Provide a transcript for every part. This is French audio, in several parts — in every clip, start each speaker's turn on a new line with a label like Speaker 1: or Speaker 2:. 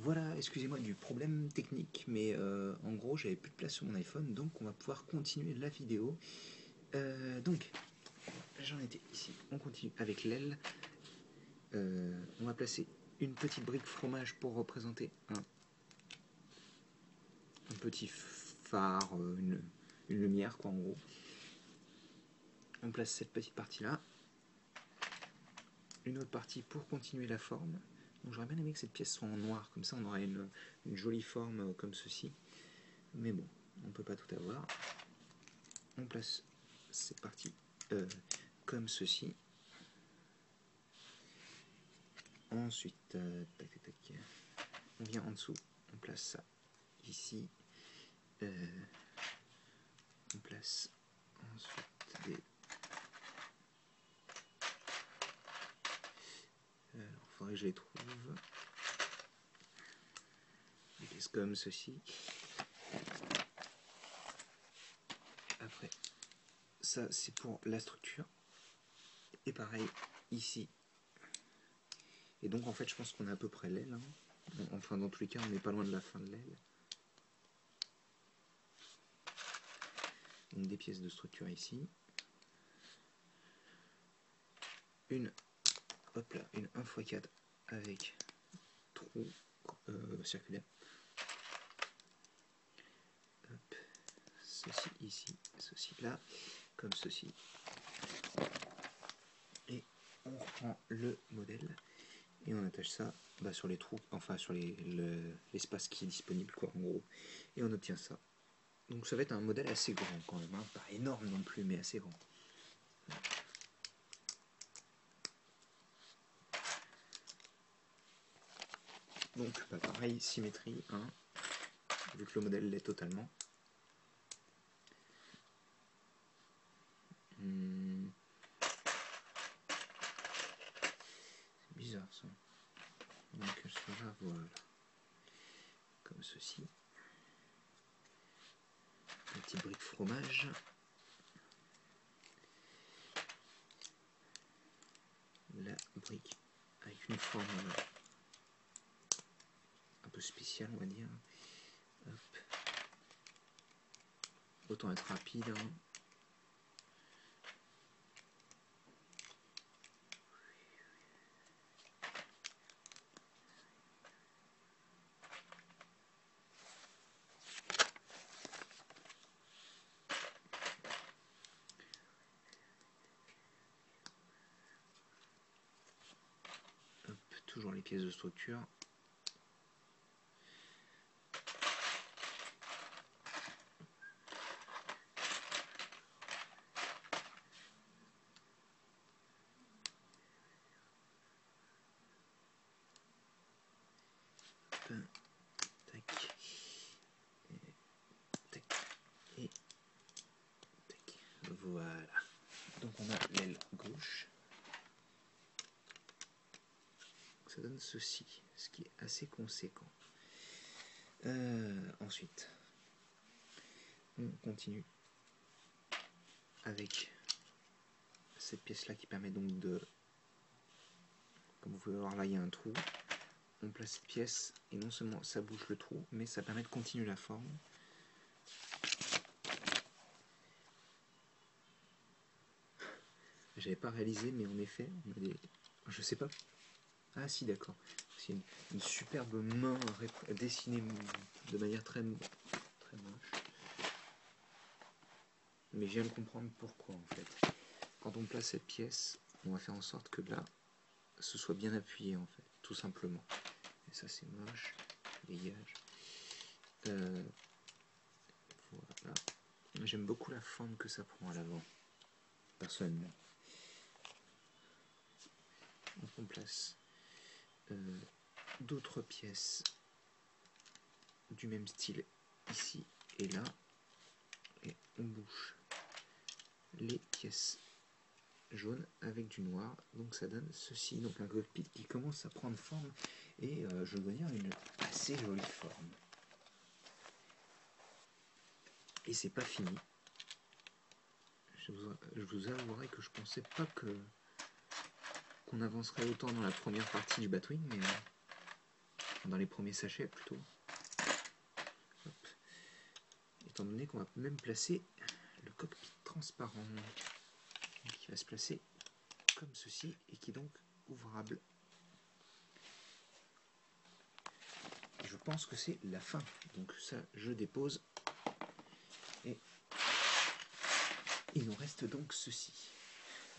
Speaker 1: Voilà, excusez-moi du problème technique, mais en gros j'avais plus de place sur mon iPhone, donc on va pouvoir continuer la vidéo. Donc, j'en étais ici, on continue avec l'aile. On va placer une petite brique fromage pour représenter un petit phare, une lumière quoi en gros. On place cette petite partie là, une autre partie pour continuer la forme. Donc j'aurais bien aimé que cette pièce soit en noir, comme ça on aurait une jolie forme comme ceci. Mais bon, on ne peut pas tout avoir. On place cette partie comme ceci. Ensuite, tac, tac, tac. On vient en dessous, on place ça ici. On place ensuite des... il faudrait que je les trouve. Des pièces comme ceci. Après, ça c'est pour la structure. Et pareil ici. Et donc en fait je pense qu'on a à peu près l'aile. Hein. Enfin dans tous les cas on n'est pas loin de la fin de l'aile. Donc des pièces de structure ici. Une 1x4 avec trou circulaire. Hop. Ceci ici, ceci là, comme ceci. Et on reprend le modèle et on attache ça sur les trous, enfin sur l'espace qui est disponible quoi en gros. Et on obtient ça. Donc ça va être un modèle assez grand quand même, hein. Pas énorme non plus mais assez grand. Donc pareil, symétrie, hein, vu que le modèle l'est totalement. C'est bizarre ça. Donc cela, voilà. Comme ceci. Une petite brique fromage. La brique avec une forme un peu spéciale on va dire. Hop. Autant être rapide. Hein. Hop, toujours les pièces de structure. Tac. Tac. Et tac. Voilà. Donc on a l'aile gauche. Ça donne ceci, ce qui est assez conséquent. Ensuite, on continue avec cette pièce là qui permet donc de, comme vous pouvez voir là il y a un trou, on place cette pièce et non seulement ça bouge le trou mais ça permet de continuer la forme. J'avais pas réalisé mais en effet on a des... je sais pas, ah si d'accord, c'est une superbe main dessinée de manière très moche, mais je viens de comprendre pourquoi en fait. Quand on place cette pièce, on va faire en sorte que là, ce soit bien appuyé en fait, tout simplement. Et ça c'est moche, dégage. Voilà. J'aime beaucoup la forme que ça prend à l'avant, personnellement. Donc on place d'autres pièces du même style ici et là, et on bouge les pièces jaune avec du noir, donc ça donne ceci, donc un cockpit qui commence à prendre forme et je dois dire une assez jolie forme. Et c'est pas fini. Je vous avouerai que je pensais pas qu'on avancerait autant dans la première partie du Batwing, mais dans les premiers sachets plutôt. Hop. Étant donné qu'on va même placer le cockpit transparent qui va se placer comme ceci et qui est donc ouvrable. Et je pense que c'est la fin, donc ça je dépose et il nous reste donc ceci.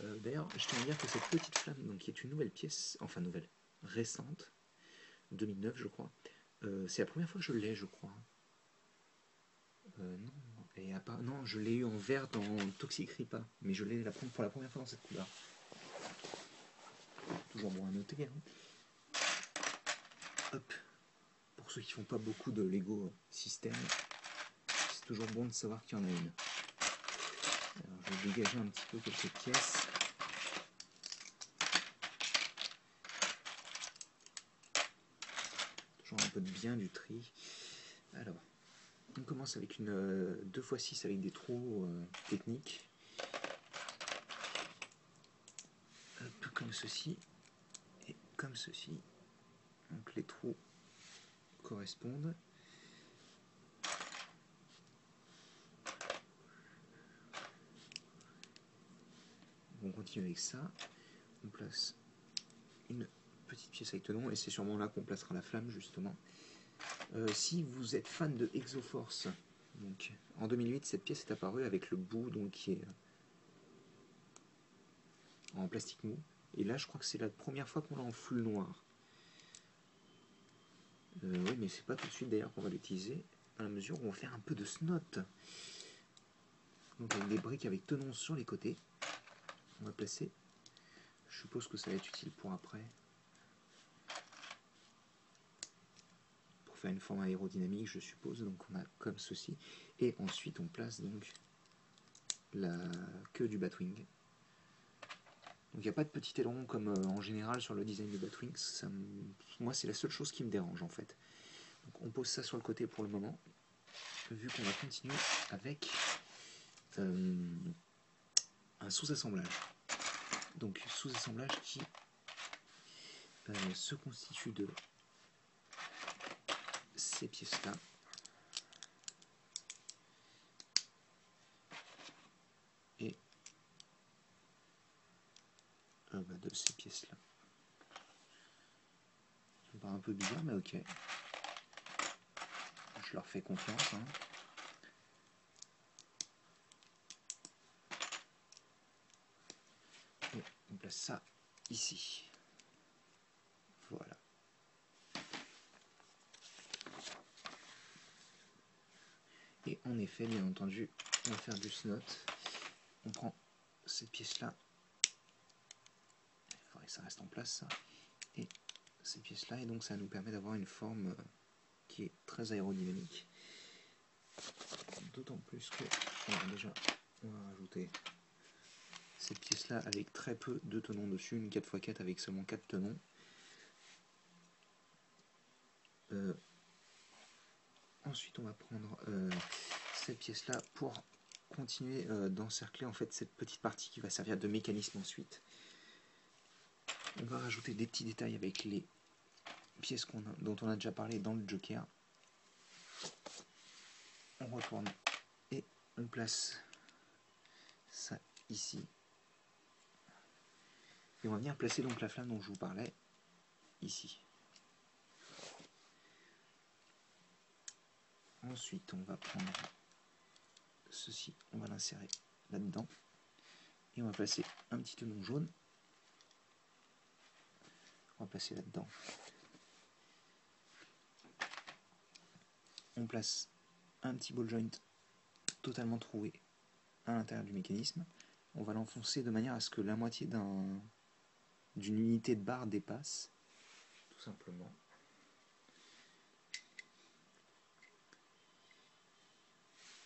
Speaker 1: D'ailleurs je tiens à dire que cette petite flamme donc, qui est une nouvelle pièce, enfin nouvelle, récente, 2009 je crois, c'est la première fois que je l'ai je crois. Non, non, je l'ai eu en vert dans Toxic Ripa, mais je l'ai pour la première fois dans cette couleur. Toujours bon à noter. Hein. Hop. Pour ceux qui font pas beaucoup de Lego système, c'est toujours bon de savoir qu'il y en a une. Alors, je vais dégager un petit peu quelques pièces. Toujours un peu de bien du tri. Alors, on commence avec une 2x6 avec des trous techniques. Un peu comme ceci et comme ceci. Donc les trous correspondent. On continue avec ça. On place une petite pièce avec tenon et c'est sûrement là qu'on placera la flamme justement. Si vous êtes fan de Exoforce, donc en 2008 cette pièce est apparue avec le bout donc qui est en plastique mou et là je crois que c'est la première fois qu'on l'a en full noir. Oui mais c'est pas tout de suite d'ailleurs qu'on va l'utiliser à la mesure où on va faire un peu de snot. Donc avec des briques avec tenon sur les côtés, on va placer. Je suppose que ça va être utile pour après. Pour faire une forme aérodynamique je suppose, donc on a comme ceci. Et ensuite on place donc la queue du Batwing. Donc il n'y a pas de petit aileron comme en général sur le design de Batwing. Moi c'est la seule chose qui me dérange en fait. Donc on pose ça sur le côté pour le moment. Vu qu'on va continuer avec un sous-assemblage. Donc sous-assemblage qui se constitue de ces pièces-là. Et de ces pièces-là. Ça me paraît un peu bizarre, mais ok. Je leur fais confiance. Hein. Et on place ça ici. Voilà. Et en effet, bien entendu, on va faire du snot. On prend cette pièce-là. Il faudrait que ça reste en place, ça. Et ces pièces-là, et donc ça nous permet d'avoir une forme qui est très aérodynamique. D'autant plus que, déjà, on va rajouter cette pièce-là avec très peu de tenons dessus, une 4x4 avec seulement 4 tenons. Ensuite, on va prendre cette pièce-là pour continuer d'encercler en fait cette petite partie qui va servir de mécanisme ensuite. On va rajouter des petits détails avec les pièces dont on a déjà parlé dans le Joker. On retourne et on place ça ici. Et on va venir placer donc la flamme dont je vous parlais ici. Ensuite, on va prendre ceci, on va l'insérer là-dedans. Et on va placer un petit tenon jaune. On va placer là-dedans. On place un petit ball joint totalement troué à l'intérieur du mécanisme. On va l'enfoncer de manière à ce que la moitié d'une unité de barre dépasse, tout simplement.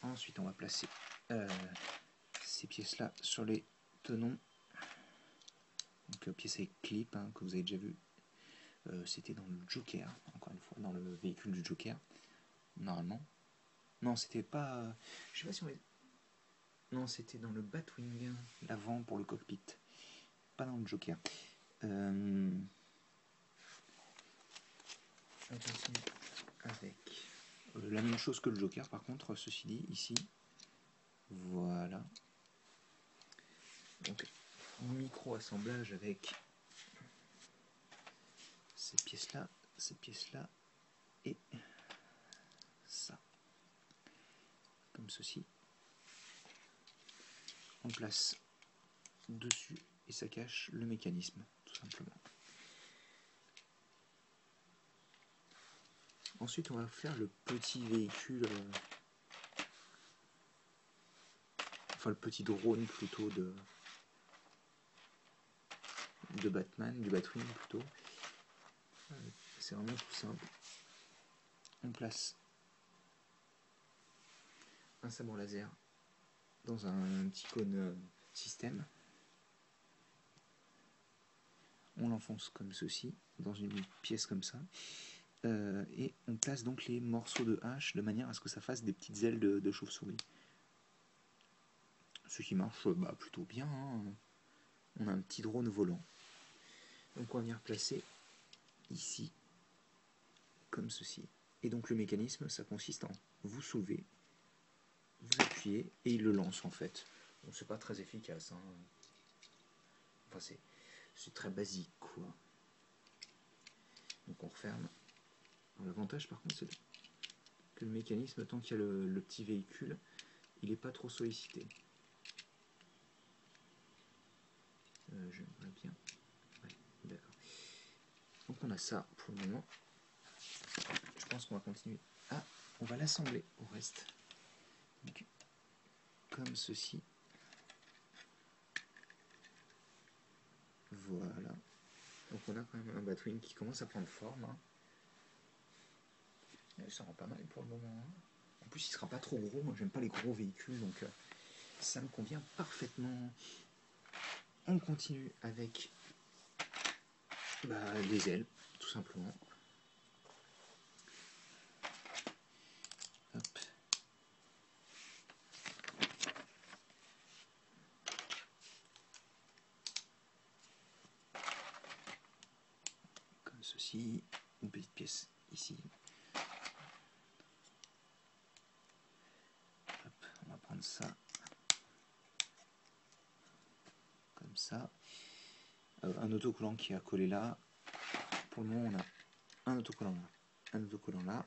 Speaker 1: Ensuite, on va placer ces pièces-là sur les tenons. Donc, pièces avec clip hein, que vous avez déjà vu. C'était dans le Joker, encore une fois, dans le véhicule du Joker, normalement. Non, c'était pas. Je sais pas si on. Non, c'était dans le Batwing, l'avant pour le cockpit. Pas dans le Joker. On continue avec la même chose que le Joker, par contre, ceci dit, ici. Voilà. Donc, micro-assemblage avec ces pièces-là et ça. Comme ceci. On place dessus et ça cache le mécanisme, tout simplement. Ensuite, on va faire le petit véhicule, enfin le petit drone plutôt de Batman, du Batwing plutôt. C'est vraiment tout simple. On place un sabre laser dans un petit cône système. On l'enfonce comme ceci, dans une pièce comme ça. Et on place donc les morceaux de hache de manière à ce que ça fasse des petites ailes de chauve-souris. Ce qui marche plutôt bien. Hein. On a un petit drone volant. Donc on va venir placer ici, comme ceci. Et donc le mécanisme, ça consiste en vous soulevez, vous appuyez et il le lance en fait. Bon, c'est pas très efficace. Hein. Enfin, c'est très basique quoi. Donc on referme. L'avantage par contre c'est que le mécanisme, tant qu'il y a le petit véhicule, il n'est pas trop sollicité. J'aimerais bien. Ouais, d'accord. Donc on a ça pour le moment. Je pense qu'on va continuer. Ah, on va l'assembler au reste. Donc, comme ceci. Voilà. Donc on a quand même un Batwing qui commence à prendre forme. Hein. Ça rend pas mal pour le moment. Hein. En plus il sera pas trop gros. Moi j'aime pas les gros véhicules, donc ça me convient parfaitement. On continue avec les ailes, tout simplement. Hop. Comme ceci, une petite pièce ici. Hop, on va prendre ça. Comme ça. Un autocollant qui est collé là. Pour le moment, on a un autocollant là, un autocollant là,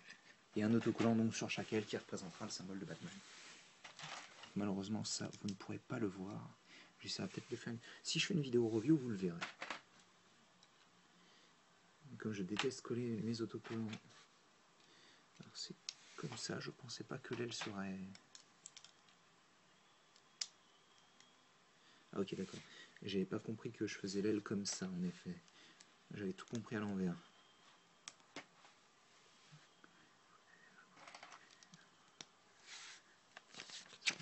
Speaker 1: et un autocollant donc sur chaque aile qui représentera le symbole de Batman. Malheureusement, ça, vous ne pourrez pas le voir. J'essaierai peut-être de faire Si je fais une vidéo review, vous le verrez. Comme je déteste coller mes autocollants, alors c'est comme ça. Je pensais pas que l'aile serait... Ah ok, d'accord. J'avais pas compris que je faisais l'aile comme ça, en effet. J'avais tout compris à l'envers.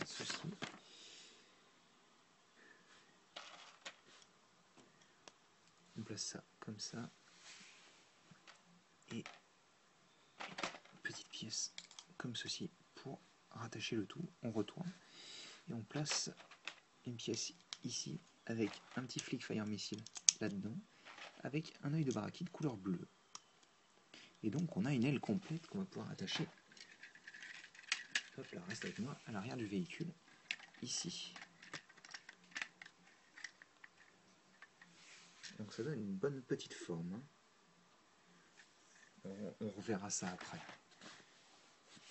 Speaker 1: Ceci. On place ça comme ça. Et petite pièce comme ceci pour rattacher le tout. On retourne et on place une pièce ici avec un petit flick fire missile là-dedans, avec un œil de barakide couleur bleue. Et donc on a une aile complète qu'on va pouvoir attacher. Hop là, reste avec moi à l'arrière du véhicule, ici. Donc ça donne une bonne petite forme. Hein. On reverra ça après.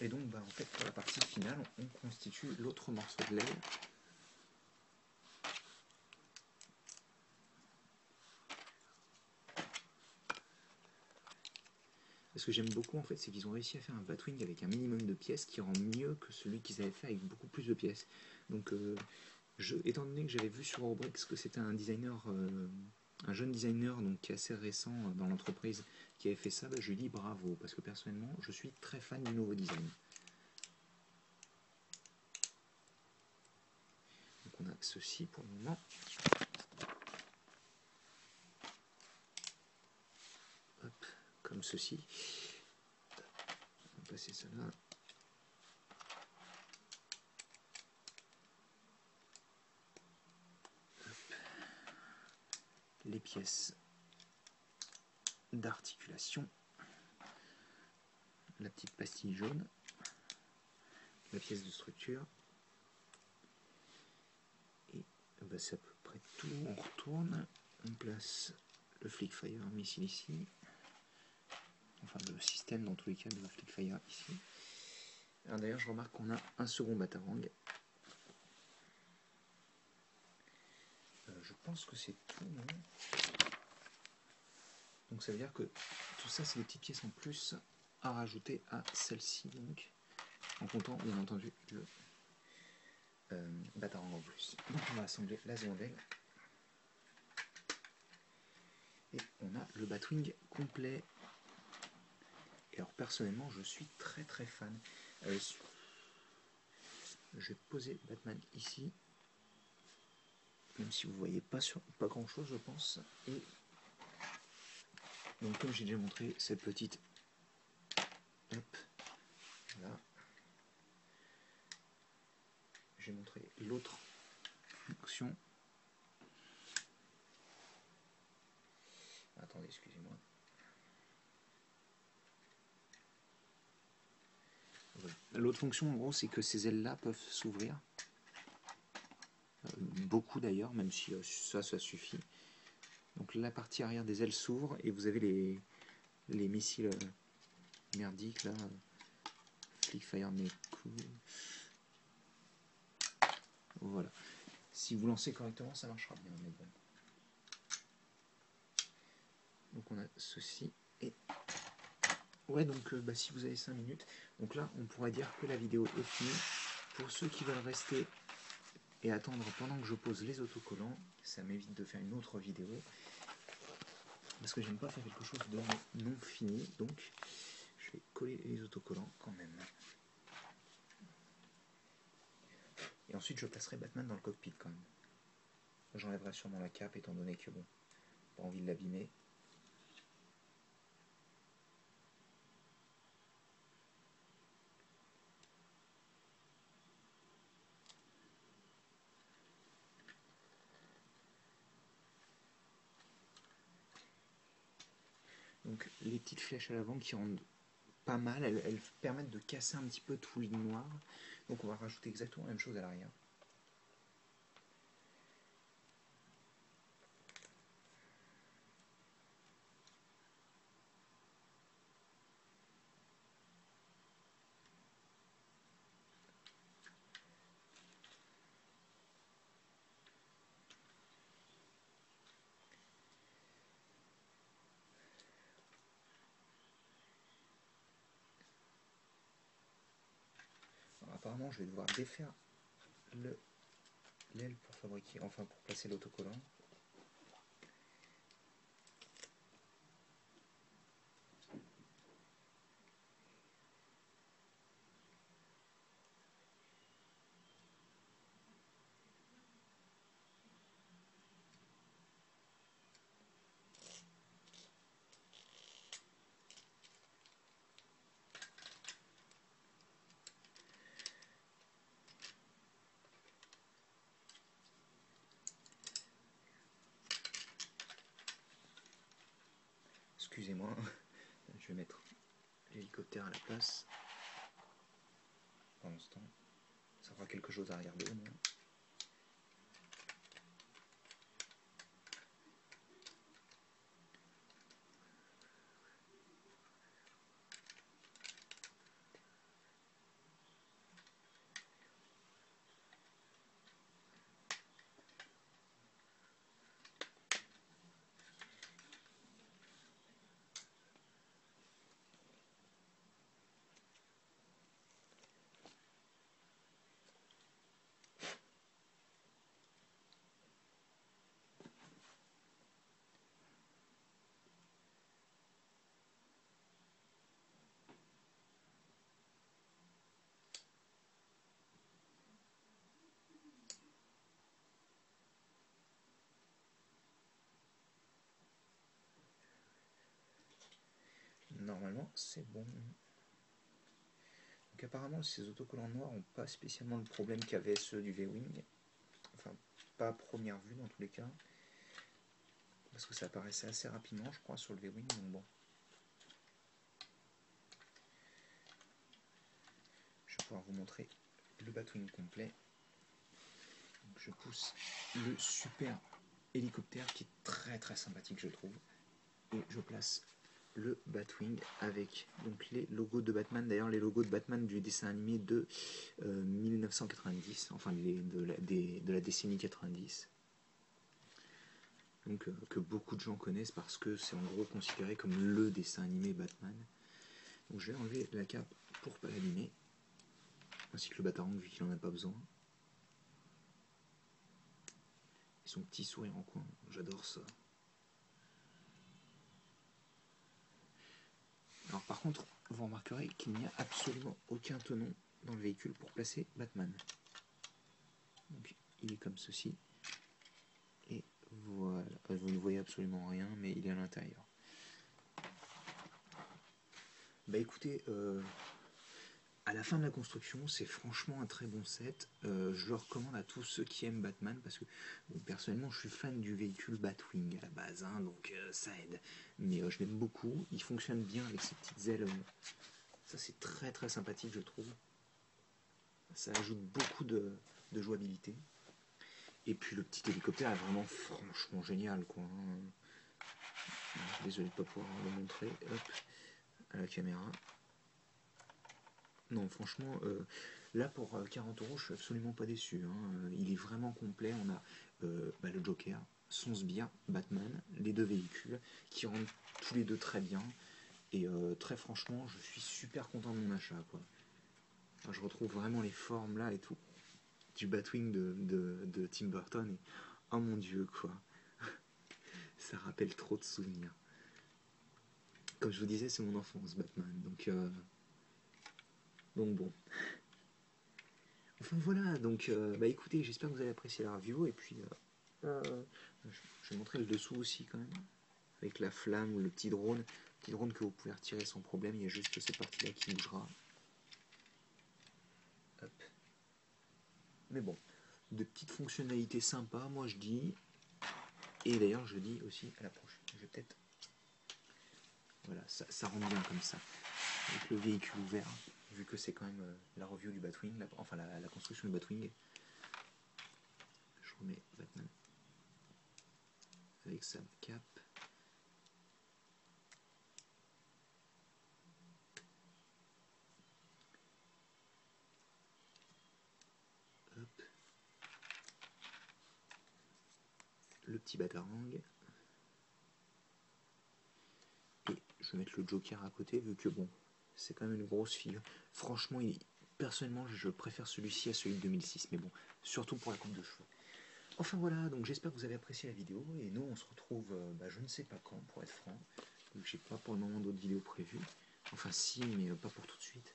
Speaker 1: Et donc en fait pour la partie finale, on constitue l'autre morceau de l'aile. Ce que j'aime beaucoup en fait, c'est qu'ils ont réussi à faire un Batwing avec un minimum de pièces qui rend mieux que celui qu'ils avaient fait avec beaucoup plus de pièces. Donc étant donné que j'avais vu sur Robrex que c'était un designer, un jeune designer donc qui est assez récent dans l'entreprise qui avait fait ça, je lui dis bravo, parce que personnellement je suis très fan du nouveau design. Donc on a ceci pour le moment. Hop, comme ceci. On va passer ça là. Les pièces d'articulation. la petite pastille jaune, la pièce de structure, et bah, c'est à peu près tout. On retourne, on place le Flickfire missile ici, enfin le système dans tous les cas de Flickfire ici. Alors d'ailleurs je remarque qu'on a un second Batarang. Je pense que c'est tout, non? Donc ça veut dire que tout ça c'est des petites pièces en plus à rajouter à celle-ci, donc en comptant bien entendu le Batarang en plus. Donc on va assembler la Zondel et on a le Batwing complet. Et alors personnellement je suis très très fan. Je vais poser Batman ici, même si vous ne voyez pas grand chose je pense. Et donc comme j'ai déjà montré cette petite, hop, là, j'ai montré l'autre fonction. Attendez, excusez-moi. Voilà. L'autre fonction en gros c'est que ces ailes là peuvent s'ouvrir. Beaucoup d'ailleurs, même si ça suffit. Donc la partie arrière des ailes s'ouvre et vous avez les missiles merdiques là. Flickfire mais cool. Voilà. Si vous lancez correctement, ça marchera bien. Mais bon. Donc on a ceci et ouais, donc bah, si vous avez 5 minutes, donc là on pourrait dire que la vidéo est finie. Pour ceux qui veulent rester et attendre pendant que je pose les autocollants, ça m'évite de faire une autre vidéo parce que j'aime pas faire quelque chose de non fini, donc je vais coller les autocollants quand même. Et ensuite je placerai Batman dans le cockpit quand même. J'enlèverai sûrement la cape étant donné que bon, pas envie de l'abîmer. Donc les petites flèches à l'avant qui rendent pas mal, elles permettent de casser un petit peu tout le noir. Donc on va rajouter exactement la même chose à l'arrière. Alors, apparemment je vais devoir défaire l'aile pour fabriquer, enfin pour placer l'autocollant. Excusez-moi, je vais mettre l'hélicoptère à la place. Pendant ce temps, ça fera quelque chose à regarder au moins. Normalement c'est bon. Donc apparemment ces autocollants noirs n'ont pas spécialement le problème qu'avaient ceux du V-Wing. Enfin pas à première vue dans tous les cas. Parce que ça apparaissait assez rapidement je crois sur le V-Wing, donc bon. pouvoir vous montrer le Batwing complet. Donc, je pousse le super hélicoptère qui est très très sympathique, je trouve. Et je place le Batwing avec donc les logos de Batman, d'ailleurs les logos de Batman du dessin animé de 1990, enfin de la décennie 90. Donc, que beaucoup de gens connaissent parce que c'est en gros considéré comme le dessin animé Batman. Donc je vais enlever la cape pour ne pas l'abîmer, ainsi que le Batarang vu qu'il n'en a pas besoin. Et son petit sourire en coin, j'adore ça. Alors par contre, vous remarquerez qu'il n'y a absolument aucun tenon dans le véhicule pour placer Batman. Donc il est comme ceci. Et voilà, vous ne voyez absolument rien, mais il est à l'intérieur. Bah écoutez, à la fin de la construction, c'est franchement un très bon set. Je le recommande à tous ceux qui aiment Batman parce que bon, personnellement, je suis fan du véhicule Batwing à la base, hein, donc ça aide. Mais je l'aime beaucoup. Il fonctionne bien avec ses petites ailes. Ça, c'est très très sympathique, je trouve. Ça ajoute beaucoup de jouabilité. Et puis le petit hélicoptère est vraiment franchement génial, quoi. Désolé de ne pas pouvoir le montrer. Hop, à la caméra. Non, franchement, là pour 40 €, je suis absolument pas déçu. Hein. Il est vraiment complet. On a le Joker, son sbire, Batman, les deux véhicules qui rendent tous les deux très bien. Et très franchement, je suis super content de mon achat, quoi. Enfin, je retrouve vraiment les formes là et tout du Batwing de Tim Burton. Et oh mon dieu, quoi. Ça rappelle trop de souvenirs. Comme je vous disais, c'est mon enfance, Batman. Donc bon. Enfin voilà, donc bah écoutez, j'espère que vous avez apprécié la review. Et puis, je vais montrer le dessous aussi quand même. Avec la flamme ou le petit drone. Petit drone que vous pouvez retirer sans problème. Il y a juste cette partie-là qui bougera. Hop. Mais bon, de petites fonctionnalités sympas, moi je dis. Et d'ailleurs, je dis aussi à la prochaine. Je vais peut-être. Voilà, ça rend bien comme ça. Avec le véhicule ouvert, vu que c'est quand même la review du Batwing, enfin la construction du Batwing. Je remets Batman avec sa cape. Hop. Le petit Batarang. Et je vais mettre le Joker à côté, vu que bon, c'est quand même une grosse figure. Franchement, personnellement, je préfère celui-ci à celui de 2006, mais bon, surtout pour la coupe de cheveux. Enfin voilà, donc j'espère que vous avez apprécié la vidéo, et nous on se retrouve, je ne sais pas quand, pour être franc. Donc j'ai pas pour le moment d'autres vidéos prévues. Enfin si, mais pas pour tout de suite.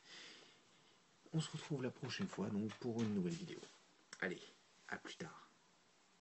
Speaker 1: On se retrouve la prochaine fois, donc pour une nouvelle vidéo. Allez, à plus tard.